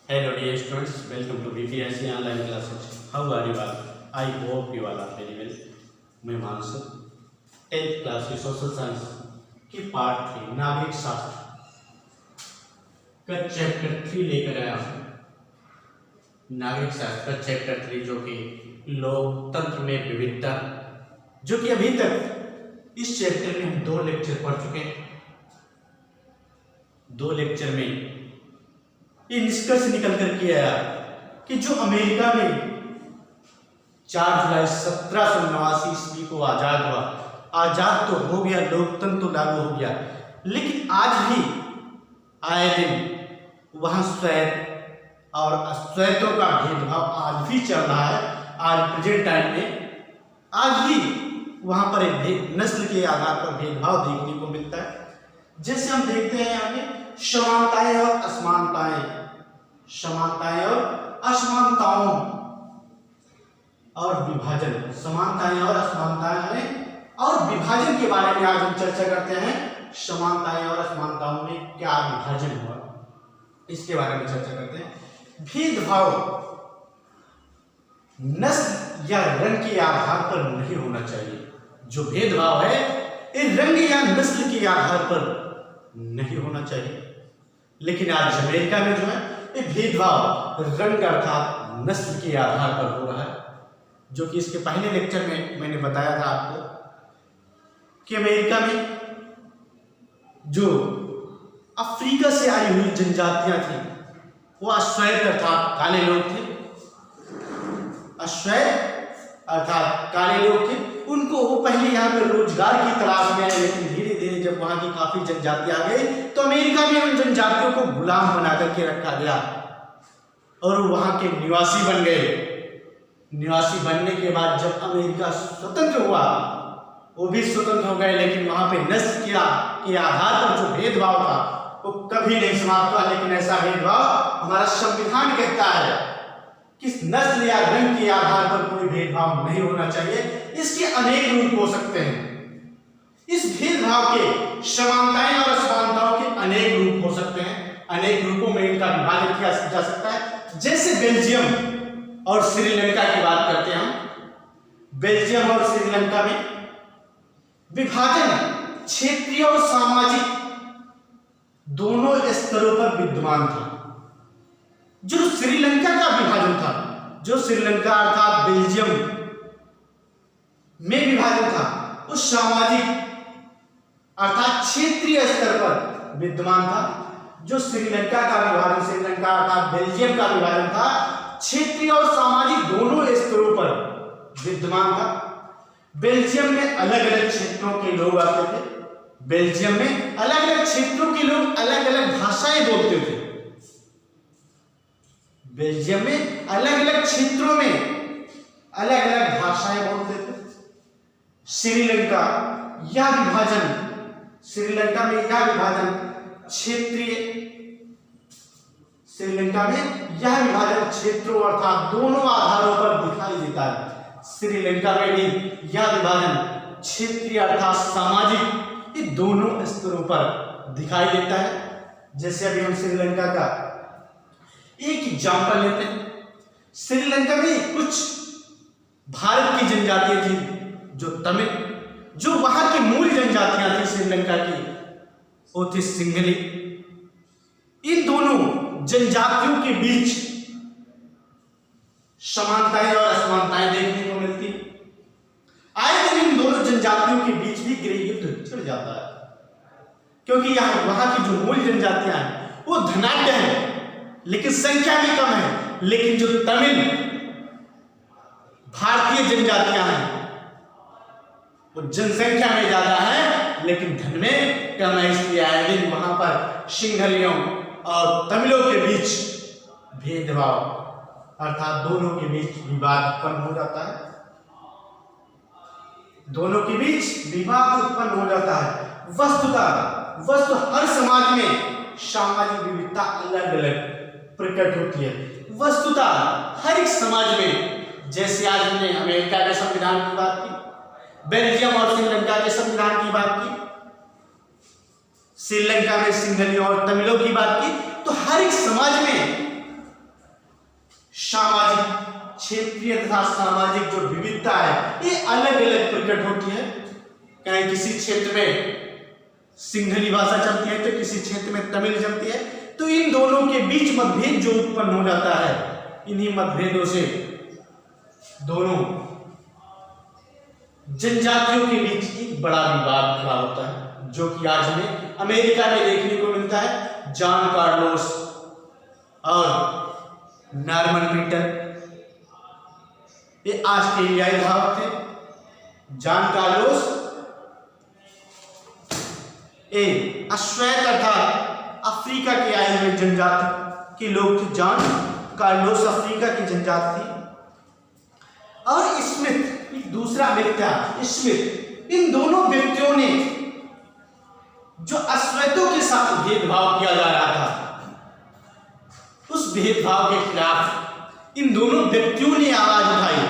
Hello dear students, welcome to BPSC online classes. How are you all? I hope you all are very well. मैं मानसु 10th class की social science की part 3 नागरिक शास्त्र का chapter 3 लेकर आया हूँ। नागरिक शास्त्र का चैप्टर 3 जो कि लोकतंत्र में विविधता, जो कि अभी तक इस चैप्टर में हम 2 लेक्चर पढ़ चुके हैं। 2 लेक्चर में ये निष्कर्ष निकल कर के आया कि जो अमेरिका में 4 जुलाई 1789 ईस्वी को आजाद हुआ, आजाद तो हो गया, लोकतंत्र तो लागू हो गया, लेकिन आज भी आए दिन वहां श्वेत और अश्वेतों का भेदभाव आज भी चल रहा है। आज प्रेजेंट टाइम में आज भी वहां पर एक नस्ल के आधार पर भेदभाव देखने को मिलता है। जैसे हम देखते हैं यहाँ पे समानताएं और असमानताएं, समानताएं और असमानताओं और विभाजन, समानताएं और असमानताएं और विभाजन के बारे में आज हम चर्चा करते हैं। समानताएं और असमानताओं में क्या विभाजन हुआ, इसके बारे में चर्चा करते हैं। भेदभाव नस्ल या रंग के आधार पर नहीं होना चाहिए। जो भेदभाव है ये रंग या नस्ल के आधार पर नहीं होना चाहिए, लेकिन आज अमेरिका में जो है ये भेदभाव रंग अर्थात नस्ल के आधार पर हो रहा है। जो कि इसके पहले लेक्चर में मैंने बताया था आपको कि अमेरिका में जो अफ्रीका से आई हुई जनजातियां थी वो अश्वेत अर्थात काले लोग थे, अश्वेत अर्थात काले लोग थे। उनको वो पहले यहाँ पे रोजगार की तलाश में आए, लेकिन धीरे धीरे जब वहां की काफी जनजातियां आ गई तो अमेरिका में उन जनजातियों को गुलाम बना करके रखा गया और वहां के निवासी बन गए। निवासी बनने के बाद जब अमेरिका स्वतंत्र हुआ, वो भी स्वतंत्र हो गए, लेकिन वहां पे नस्ल के आधार पर जो भेदभाव था वो कभी नहीं समाप्त हुआ। लेकिन ऐसा भेदभाव हमारा संविधान कहता है कि नस्ल या रंग के आधार पर कोई भेदभाव नहीं होना चाहिए। इसके अनेक रूप हो सकते हैं। इस भेदभाव के समानताएं और असमानताओं के अनेक रूप हो सकते हैं। अनेक रूपों में इनका विभाजन किया जा सकता है। जैसे बेल्जियम और श्रीलंका की बात करते हैं हम। बेल्जियम और श्रीलंका में विभाजन क्षेत्रीय और सामाजिक दोनों स्तरों पर विद्यमान था। जो श्रीलंका का विभाजन था, जो श्रीलंका अर्थात बेल्जियम में विभाजन था, वो सामाजिक अर्थात क्षेत्रीय स्तर पर विद्यमान था। जो श्रीलंका का विभाजन, श्रीलंका अर्थात बेल्जियम का विभाजन था, क्षेत्रीय और सामाजिक दोनों स्तरों पर विद्यमान था। बेल्जियम में अलग अलग क्षेत्रों के लोग आते थे। बेल्जियम में अलग अलग क्षेत्रों के लोग अलग अलग भाषाएं बोलते थे। बेल्जियम में अलग अलग क्षेत्रों में अलग अलग भाषाएं बोलते थे। श्रीलंका यह विभाजन, श्रीलंका में यह विभाजन क्षेत्रीय, श्रीलंका में यह विभाजन क्षेत्रों अर्थात दोनों आधारों पर दिखाई देता है। श्रीलंका में भी यह विभाजन क्षेत्रीय अर्थात सामाजिक, ये दोनों स्तरों पर दिखाई देता है। जैसे अभी हम श्रीलंका का एक एग्जाम्पल लेते हैं। श्रीलंका में कुछ भारत की जनजातियां थी, जो तमिल, जो वहां की मूल जनजातियां थी श्रीलंका की, वो थी सिंहली। इन दोनों जनजातियों के बीच समानताएं और असमानताएं देखने को मिलती। आए दिन इन दोनों जनजातियों के बीच भी गृह युद्ध छिड़ जाता है, क्योंकि यहाँ वहां की जो मूल जनजातियां हैं वो धनाढ्य है, लेकिन संख्या में कम है। लेकिन जो तमिल भारतीय जनजातियां हैं वो जनसंख्या में ज्यादा है, लेकिन धन में कम है। इसलिए आए दिन वहां पर सिंहलियों और तमिलों के बीच भेदभाव अर्थात दोनों के बीच विवाद उत्पन्न हो जाता है। दोनों के बीच विवाद उत्पन्न हो जाता है। वस्तु हर समाज में सामाजिक विविधता अलग अलग प्रकट होती है। वस्तुतः हर एक समाज में, जैसे आज हमने अमेरिका के संविधान की बात की, बेल्जियम और श्रीलंका के संविधान की बात की, श्रीलंका में सिंहलियों और तमिलों की बात की, तो हर एक समाज में सामाजिक, क्षेत्रीय तथा सामाजिक जो विविधता है ये अलग अलग प्रकट होती है। कहीं किसी क्षेत्र में सिंहली भाषा चलती है तो किसी क्षेत्र में तमिल चलती है, तो इन दोनों के बीच मतभेद जो उत्पन्न हो जाता है, इन्हीं मतभेदों से दोनों जनजातियों के बीच एक बड़ा विवाद खड़ा होता है, जो कि आज हमें अमेरिका में देखने को मिलता है। जॉन कार्लोस और नॉर्मन पीटर ये ऑस्ट्रेलियाई धावक थे। जॉन कार्लोस अश्वेत अर्थात अफ्रीका के आए हुए जनजाति के लोग थे। जॉन कार्लोस अफ्रीका की जनजाति थी और स्मिथ एक दूसरा व्यक्ति था, स्मिथ। इन दोनों व्यक्तियों ने जो अश्वेतों के साथ भेदभाव किया जा रहा था, उस भेदभाव के खिलाफ इन दोनों व्यक्तियों ने आवाज उठाई।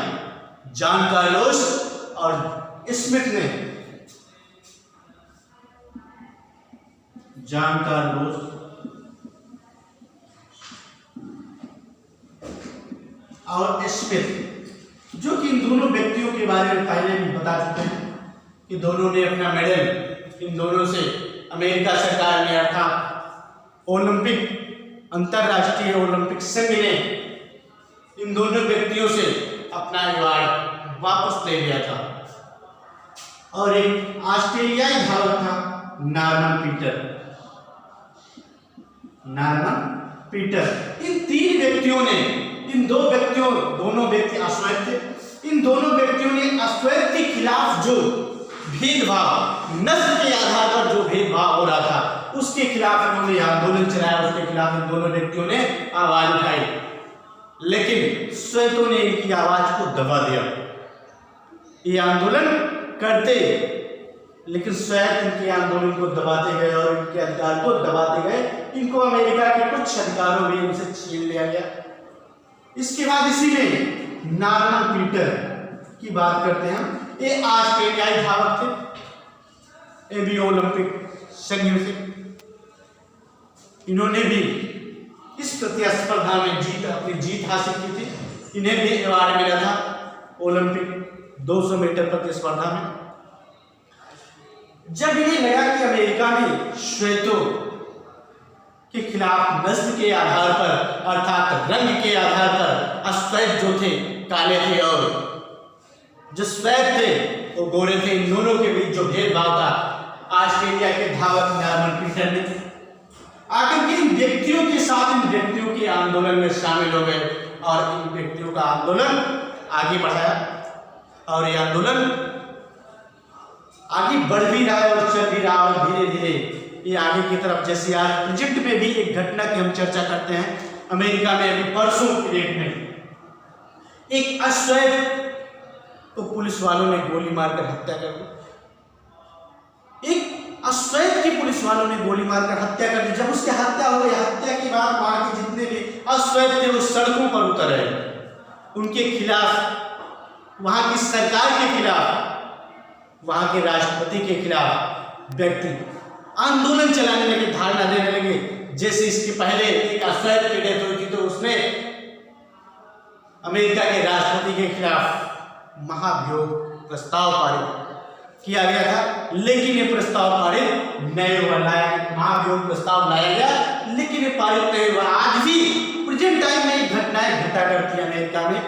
जॉन कार्लोस और स्मिथ ने, जॉन कार्लोस और स्मिथ, जो कि इन दोनों व्यक्तियों के बारे में पहले भी बता चुके हैं कि दोनों ने अपना मेडल, इन दोनों से अमेरिका सरकार ने अर्थात ओलंपिक, अंतरराष्ट्रीय ओलंपिक संघ ने इन दोनों व्यक्तियों से अपना अवार्ड वापस ले लिया था। और एक ऑस्ट्रेलियाई धावक था नॉर्मन पीटर। नॉर्मन पीटर, इन तीन व्यक्तियों ने, इन दो व्यक्तियों, दोनों व्यक्ति अश्वेत थे, इन दोनों व्यक्तियों ने अश्वेत के खिलाफ जो भेदभाव, नस्ल के आधार पर जो भेदभाव हो रहा था, उसके खिलाफ इन्होंने आंदोलन चलाया। उसके खिलाफ इन दोनों व्यक्तियों ने आवाज उठाई, लेकिन श्वेतों ने इनकी आवाज को दबा दिया। ये आंदोलन करते, लेकिन श्वेत इनके आंदोलन को दबाते गए और इनके अधिकार को दबाते गए। इनको अमेरिका के कुछ अधिकारों भी इनसे छीन लिया गया। इसके बाद इसी में नॉर्मन पीटर की बात करते हैं। ये ऑस्ट्रेलियाई धावक थे, ये भी ओलंपिक संघ से। इन्होंने भी इस प्रतिस्पर्धा में अपनी जीत हासिल की थी। इन्हें भी अवार्ड मिला था ओलंपिक 200 मीटर प्रतिस्पर्धा में। जब इन्हें लगा कि अमेरिका में श्वेतों के खिलाफ नस्ल के आधार पर अर्थात रंग के आधार पर अश्वेत जो थे काले थे और जो श्वेत थे वो गोरे थे, इन दोनों के बीच जो भेदभाव था, ऑस्ट्रेलिया के धावक नॉर्मन पीटर ने आकर के इन व्यक्तियों के साथ, इन व्यक्तियों के आंदोलन में शामिल हो गए और इन व्यक्तियों का आंदोलन आगे बढ़ाया। और ये आंदोलन आगे बढ़ भी रहा है और चल भी रहा है और धीरे धीरे ये आगे की तरफ, जैसे आज प्रेजेंट में भी एक घटना की हम चर्चा करते हैं। अमेरिका में अभी परसों की डेट में एक अश्वेत को पुलिस वालों ने गोली मारकर हत्या कर दी। एक अश्वेत की पुलिस वालों ने गोली मारकर हत्या कर दी। जब उसकी हत्या हो गई, हत्या के बाद वहां के जितने भी अश्वेत थे वो सड़कों पर उतर आए। उनके खिलाफ, वहां की सरकार के खिलाफ, वहां के राष्ट्रपति के खिलाफ व्यक्ति आंदोलन चलाने लगे, धारणा देने लगे। जैसे इसके पहले एक अश्वेत की डेथ हुई थी तो उसने अमेरिका के राष्ट्रपति के खिलाफ महाभियोग प्रस्ताव पारित किया गया था, लेकिन ये प्रस्ताव पारित नहीं हुआ। महाभियोग प्रस्ताव लाया गया लेकिन ये पारित नहीं हुआ। आज भी प्रेजेंट टाइम में घटनाएं घटा करती है अमेरिका में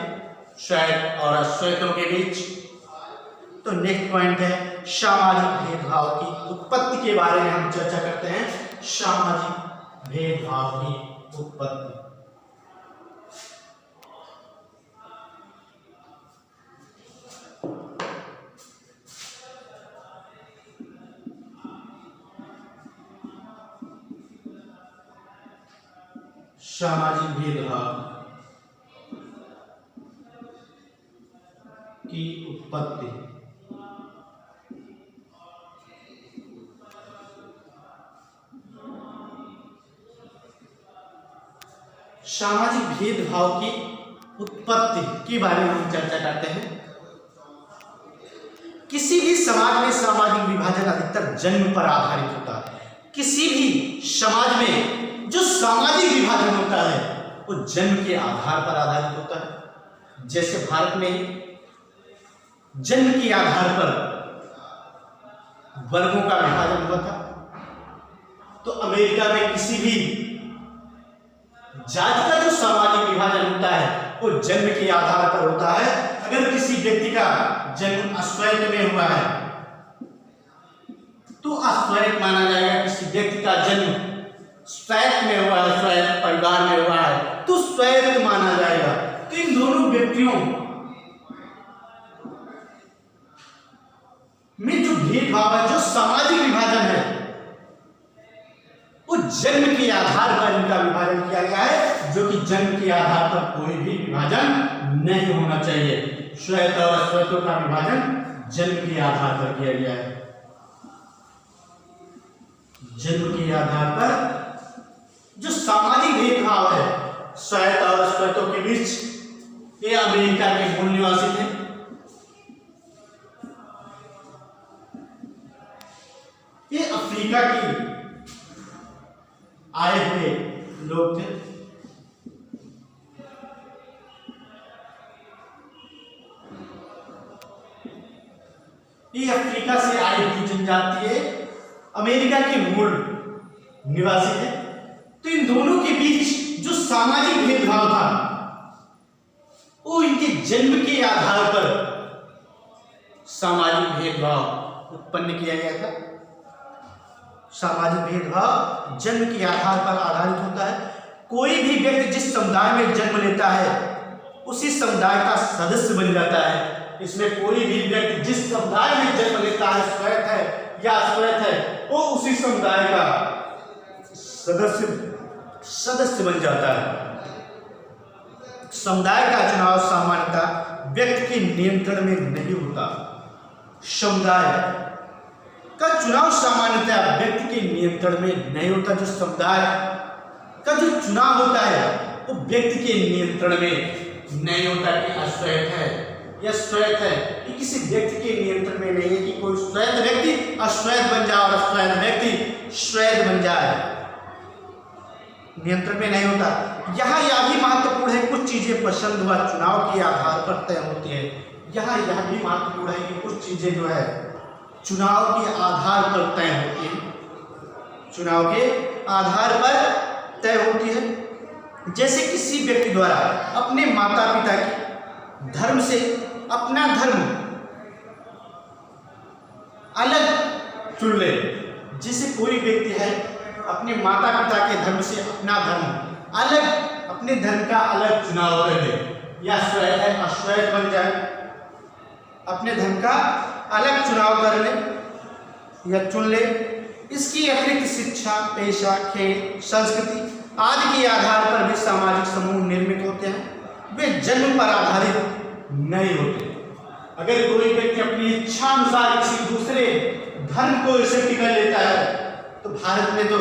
श्वेत और अश्वेतों के बीच। तो नेक्स्ट पॉइंट है सामाजिक भेदभाव की उत्पत्ति के बारे में हम चर्चा करते हैं। सामाजिक भेदभाव की उत्पत्ति। सामाजिक भेदभाव की उत्पत्ति। सामाजिक भेदभाव की उत्पत्ति के बारे में हम चर्चा करते हैं। किसी भी समाज में सामाजिक विभाजन अधिकतर जन्म पर आधारित होता है। किसी भी समाज में जो सामाजिक विभाजन होता है वो जन्म के आधार पर आधारित होता है। जैसे भारत में जन्म के आधार पर वर्गों का विभाजन हुआ था, तो अमेरिका में किसी भी जाति का जो सामाजिक विभाजन होता है वो जन्म के आधार पर होता है। अगर किसी व्यक्ति का जन्म अश्वेत में हुआ है तो अश्वेत माना जाएगा। किसी व्यक्ति का जन्म श्वेत में हुआ है, श्वेत परिवार में हुआ है, तो श्वेत माना जाएगा। तो इन दोनों व्यक्तियों में जो भेदभाव है, जो सामाजिक विभाजन है, वो जन्म के आधार पर इनका विभाजन किया गया है, जो कि जन्म के आधार पर कोई भी विभाजन नहीं होना चाहिए। श्वेत और अश्वेतों का विभाजन जन्म के आधार पर किया गया है। जन्म के आधार पर जो सामाजिक भेदभाव है श्वेत और अश्वेतों के बीच, ये अमेरिका के मूल निवासी थे। ये अफ्रीका की आए हुए लोग थे। ये अफ्रीका से आई हुई जनजाति अमेरिका के मूल निवासी थे। तो इन दोनों के बीच जो सामाजिक भेदभाव था वो इनके जन्म के आधार पर सामाजिक भेदभाव उत्पन्न किया गया था। सामाजिक भेदभाव जन्म के आधार पर आधारित होता है। कोई भी व्यक्ति जिस समुदाय में जन्म लेता है उसी समुदाय का सदस्य बन जाता है। इसमें कोई भी व्यक्ति जिस समुदाय में जन्म लेता है, श्वेत है या अश्वेत है, वो उसी समुदाय का सदस्य बन जाता है। समुदाय का चुनाव सामान्यतः व्यक्ति के नियंत्रण में नहीं होता। समुदाय का चुनाव सामान्यतः व्यक्ति के नियंत्रण में नहीं होता। जो समुदाय का जो चुनाव होता है वो व्यक्ति के नियंत्रण में नहीं होता कि अश्वेत है या श्वेत है, ये किसी व्यक्ति के नियंत्रण में नहीं है कि कोई श्वेत व्यक्ति अश्वेत बन जाए और अश्वेत व्यक्ति श्वेत बन जाए, नियंत्रण में नहीं होता। यहाँ यह भी महत्वपूर्ण है, कुछ चीजें पसंद व चुनाव के आधार पर तय होती है। यहाँ यह भी महत्वपूर्ण है कि कुछ चीजें जो है चुनाव के आधार पर तय होती है, चुनाव के आधार पर तय होती है। जैसे किसी व्यक्ति द्वारा अपने माता पिता के धर्म से अपना धर्म अलग चुन ले। जैसे कोई व्यक्ति है अपने माता पिता के धर्म से अपना धर्म अलग, अपने धर्म का अलग चुनाव कर ले, या श्वेत है अश्वेत बन जाए, अपने धर्म का अलग चुनाव कर ले या चुन ले। इसकी अतिरिक्त शिक्षा, पेशा, खेल, संस्कृति आदि के आधार पर भी सामाजिक समूह निर्मित होते हैं। वे जन्म पर आधारित नहीं होते। अगर कोई व्यक्ति अपनी इच्छा अनुसार किसी दूसरे धर्म को एक्सेप्ट कर लेता है तो भारत में तो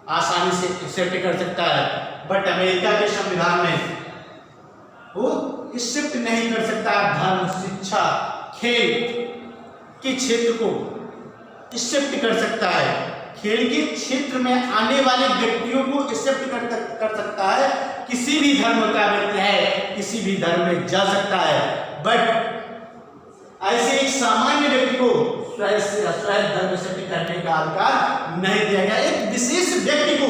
आसानी से एक्सेप्ट कर सकता है, बट अमेरिका के संविधान में वो एक्सेप्ट नहीं कर सकता। धर्म, शिक्षा, खेल के क्षेत्र को एक्सेप्ट कर सकता है। खेल के क्षेत्र में आने वाले व्यक्तियों को एक्सेप्ट कर सकता है। किसी भी धर्म का व्यक्ति है, किसी भी धर्म में जा सकता है, बट ऐसे एक सामान्य व्यक्ति को श्वेत से अश्वेत धर्म एक्सेप्ट करने का अधिकार नहीं दिया गया। एक विशेष व्यक्ति को,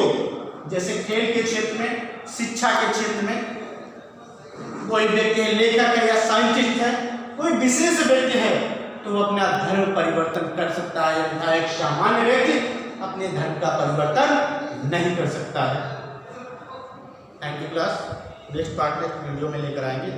जैसे खेल के क्षेत्र में, शिक्षा के क्षेत्र में कोई व्यक्ति है, लेखक है या साइंटिस्ट है, कोई विशेष व्यक्ति है, तो वो अपना धर्म परिवर्तन कर सकता है। अन्यथा एक सामान्य व्यक्ति अपने धर्म का परिवर्तन नहीं कर सकता है। Thank you class. Next part next video में लेकर आएंगे।